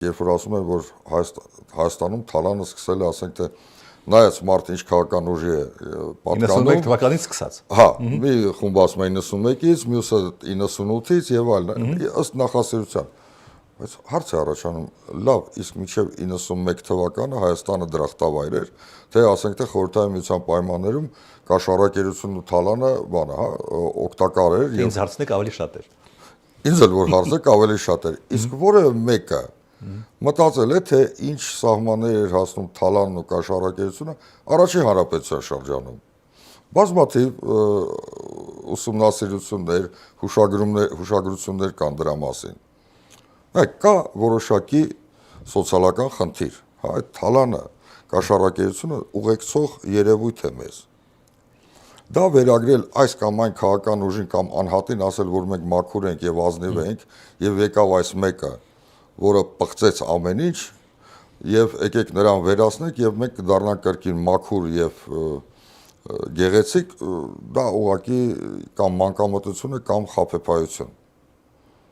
երբ որ ասում են, որ Հայաստանում թալանը սկսել է, ասենք թե նայած մարդ ինչ քաղաքական ուժի է պատկանում 91 թվականից սկսած։ Հա, մի խումբ ասում է 91-ից, մյուսը 98-ից եւ այլն, ըստ նախասիրության։ Բայց հարց է առաջանում, լավ, իսկ մինչև 91 թվականը Հայաստանը դրախտավայր էր, թե ասենք թե Խորհրդային Միության պայմաններում կաշառակերությունն ու թալանը, բանը, հա, օգտակար էր եւ ինձ հարցն է ավելի շատ էր։ Ինձ էլ որ հարցը ավելի շատ էր։ Իսկ որևէ մեկը մտածել է, թե ինչ սահմաններ էր հասնում թալանն ու կաշառակերությունը առաջին հանրապետության շրջանում։ Բազմաթիվ ուսումնասիրություններ, հուշագրություններ կան դրա մասին։ Կա որոշակի սոցիալական խնդիր, հա, այդ թալանը, կաշառակերությունը ուղեկցող երևույթ է մեզ։ Դա վերագրել այս կամ այն քաղաքական ուժին կամ անհատին ասել, որ մենք մաքուր ենք եւ ազնիվ ենք եւ եկավ այս մեկը, որը պղծեց ամեն ինչ եւ եկեք նրան վերացնենք եւ մենք կդառնանք կրկին մաքուր եւ գեղեցիկ, դա ուղղակի կամ մանկամտություն է կամ խաբեբայություն։